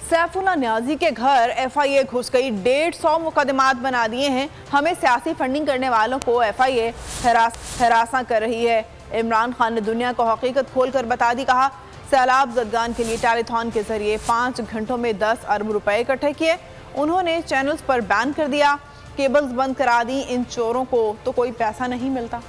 सैफुल्लाह नियाजी के घर FIA घुस गई, 150 मुकदमात बना दिए हैं। हमें सियासी फंडिंग करने वालों को FIA हरासा कर रही है। इमरान खान ने दुनिया को हकीकत खोलकर बता दी। कहा, सैलाब ज़दगान के लिए टेलीथॉन के जरिए 5 घंटों में 10 अरब रुपए इकट्ठे किए। उन्होंने चैनल्स पर बैन कर दिया, केबल्स बंद करा दी। इन चोरों को तो कोई पैसा नहीं मिलता।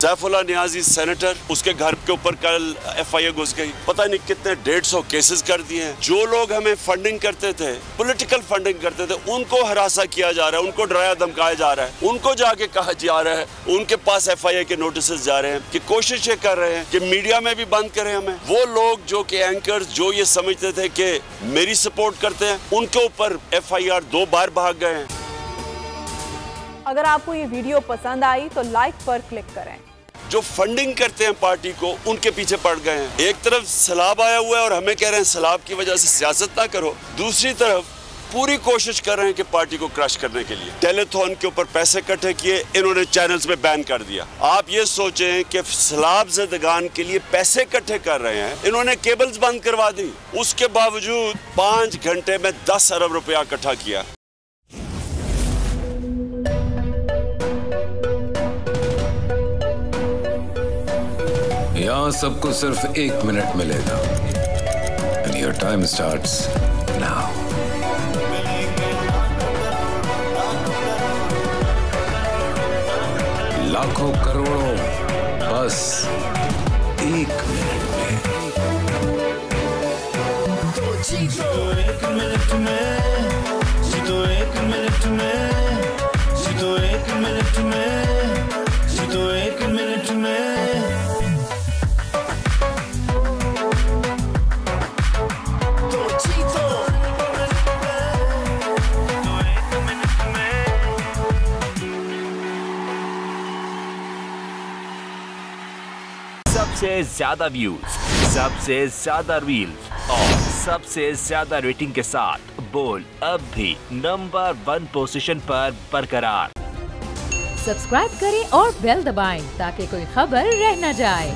सैफुल्लाह नियाजी सेनेटर, उसके घर के ऊपर कल FIA घुस गई। पता नहीं कितने 150 केसेस कर दिए हैं। जो लोग हमें फंडिंग करते थे, पॉलिटिकल फंडिंग करते थे, उनको हरासा किया जा रहा है, उनको डराया धमकाया जा रहा है, उनको जाके कहा जा रहा है, उनके पास FIA के नोटिस जा रहे हैं कि कोशिशें कर रहे हैं कि मीडिया में भी बंद करें हमें। वो लोग जो कि एंकर्स जो ये समझते थे कि मेरी सपोर्ट करते हैं, उनके ऊपर FIR 2 बार भाग गए हैं। अगर आपको ये वीडियो पसंद आई तो लाइक पर क्लिक करें। जो फंडिंग करते हैं पार्टी को, उनके पीछे पड़ गए हैं। एक तरफ सैलाब आया हुआ है और हमें कह रहे हैं सैलाब की वजह से सियासत ना करो, दूसरी तरफ पूरी कोशिश कर रहे हैं कि पार्टी को क्रश करने के लिए। टेलीथॉन के ऊपर पैसे इकट्ठे किए, इन्होंने चैनल्स में बैन कर दिया। आप ये सोचें कि सैलाब ज़दगान के लिए पैसे इकट्ठे कर रहे हैं, इन्होंने केबल्स बंद करवा दी। उसके बावजूद 5 घंटे में 10 अरब रुपया इकट्ठा किया। यहाँ सबको सिर्फ 1 मिनट मिलेगा। And your time starts now. लाखों करोड़ों बस 1 मिनट में। जीतो 1 मिनट में, जीतो 1 मिनट में, जीतो 1 मिनट में, जीतो 1 मिनट में। सबसे ज्यादा व्यूज, सबसे ज्यादा रील्स और सबसे ज्यादा रेटिंग के साथ बोल अब भी नंबर 1 पोजीशन पर बरकरार। सब्सक्राइब करें और बेल दबाएं ताकि कोई खबर रह न जाए।